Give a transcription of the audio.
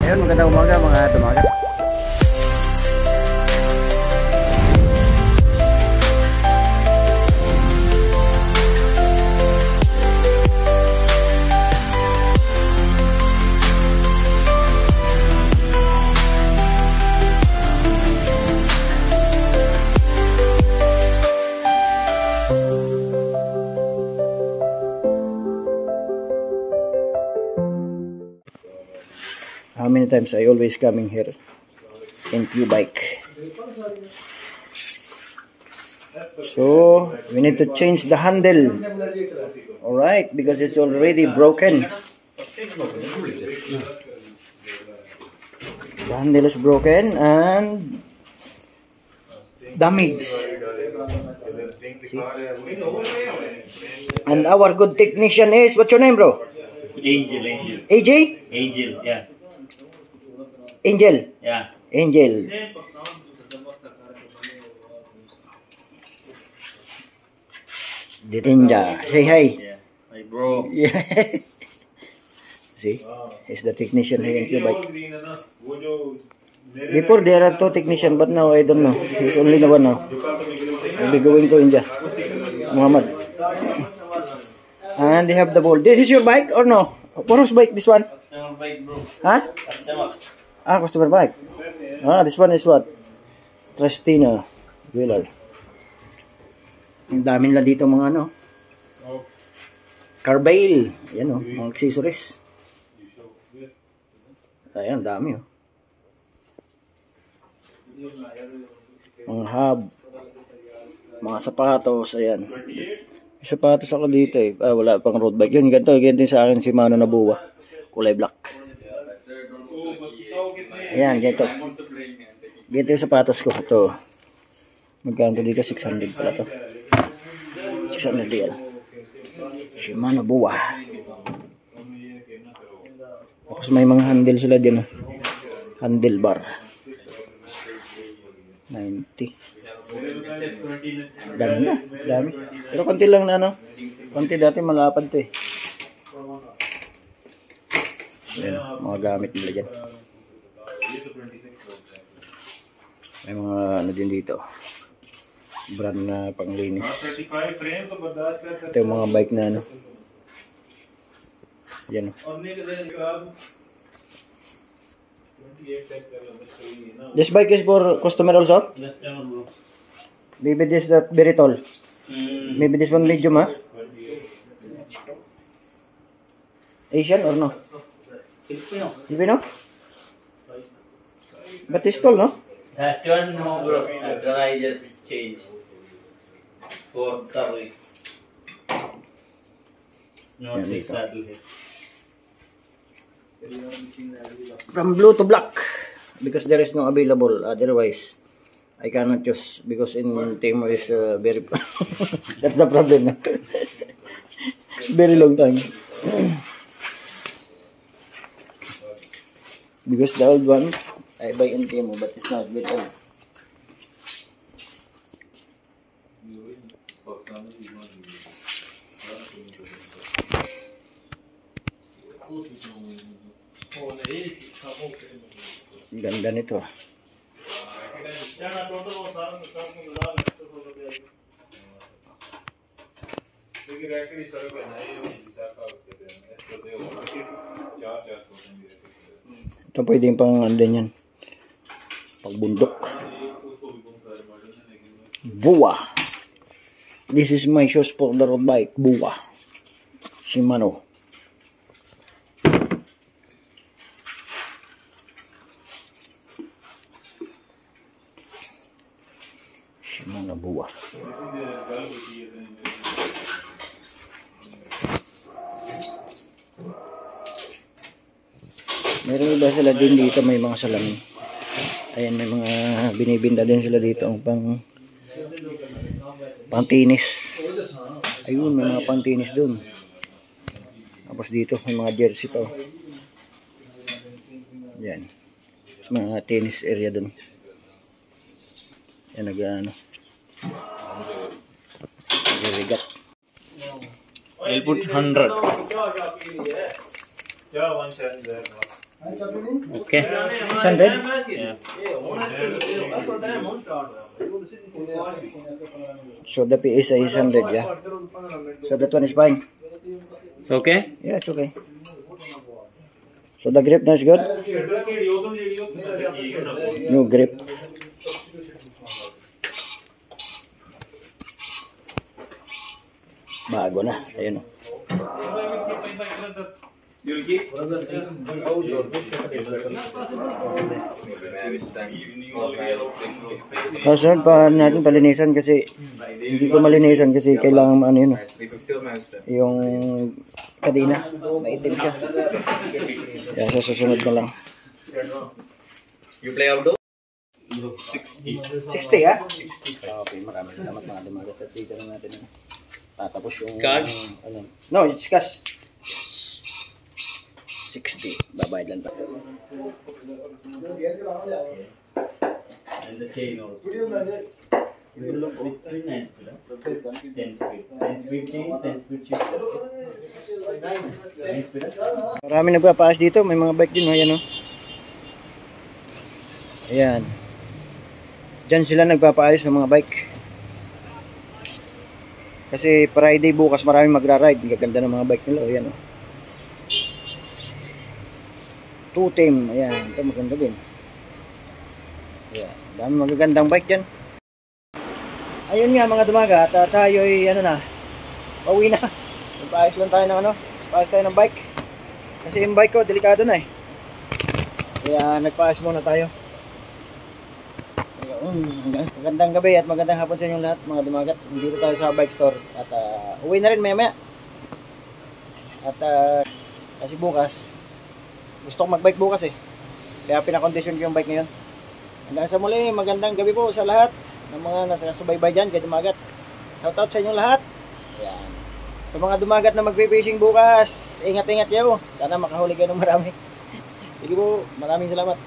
Ayun, magandang umaga mga tumaga. How many times I always coming here in Q-Bike. So we need to change the handle. Alright, because it's already broken. The handle is broken and damaged. And our good technician is, what's your name, bro? Angel. AJ? Angel, yeah. Angel? Yeah. Angel. Ninja. Say hi. Yeah. My bro. Yeah. See? He's the technician here in Q-Bike. Before there are two technicians, but now I don't know. He's only the one now. I'll be going to India. Muhammad. And they have the ball. This is your bike or no? Whose bike this one? Customer bike, bro. Huh? Customer. Ah, customer bike. Ah, this one is what? Tristina Wheeler. Ang dami nila dito mga ano. Carbail. Ayan o, mga accessories. Ayan, dami o. Mga hub. Mga sapatos, ayan. May sapatos ako dito eh. Ah, wala pang road bike. Yun, ganito din sa akin si Mano Nabuwa. Kulay black. Ayan, ganito. Ganito yung sapatos ko. Ito. Magkano dito? 600 pala to. 600 real. Shimano Buwa. Tapos may mga handle sila dyan. Handle bar. 90. Ganda. Dami. Pero konti lang na ano. Konti dati malapad to eh. Ayan, mga gamit nila dyan. May mga ano din dito. Brand na panglinis. Ito yung mga bike na ano. Yan o. This bike is for customer also? Maybe this that very tall. Maybe this one medium, ha? Asian or no? Filipino? But it's tall, no? That one, no, bro. That one I just changed for service. Not this saddle here. From blue to black. Because there is no available. Otherwise, I cannot choose. Because in Timo is very... That's the problem. Very long time. Because the old one, I buy in Timo, but it's not very old. Ganda nito. Ito pwede yung pang ano yan. Pagbundok. Buwa. This is my shoes for the road bike. Buwa. Shimano. Shimano Buwa. Meron iba sila din dito, may mga salamin. Ayan, may mga binibinda din sila dito ang pangtinis. Ayun, may mga pangtinis dun. Tapos dito may mga jersey pa. Yan. Mga tennis area dun. Yan, nag-ano. Nag-regat. I'll put 100. Okay. 600? Yeah. So the PSI is 100, yeah. So that one is fine. It's okay? Yeah, it's okay. So the grip now is good? New grip. Bago na. Ayun o. Kasunod pa natin palinisan kasi hindi ko malinisan kasi kailangan ano yun. Yung kadena. Maitim siya. Kaya sa susunod na lang. You play outdoor? 60 ha? 60. Okay, maraming salamat mga dumagat at dito na natin. Tapos yung... Cards? No, it's cash. 60. Babayad lang tayo. And the chain also. It's very nice, 10 speed chain, 10 speed shifter. 10 speed. Marami nagpapaas dito. May mga bike din. Ayan o. Ayan. Diyan sila nagpapaayos ng mga bike. Kasi Friday bukas maraming magra-ride. Ang gaganda ng mga bike nila. Ayan o. Two team. Ayan. Ito maganda din. Ayan. Dami magagandang bike dyan. Ayun nga mga dumaga. At tayo ay ano na. Pauwi na. Nagpaayos lang tayo ng ano. Nagpaayos tayo ng bike. Kasi yung bike ko delikado na eh. Kaya nagpaayos muna tayo. Magandang gabi at magandang hapon sa inyong lahat mga dumagat. Dito tayo sa bike store at uwi na rin maya. At kasi bukas gusto ko magbike bukas eh. Kaya pinakondisyon ko yung bike ngayon. Hanggang sa muli, magandang gabi po sa lahat ng mga nasa subaybay dyan kay dumagat. Shoutout sa inyong lahat. Ayan. Sa mga dumagat na magpe-fishing bukas, ingat-ingat kayo. Sana makahuli kayo ng marami. Sige po, maraming salamat.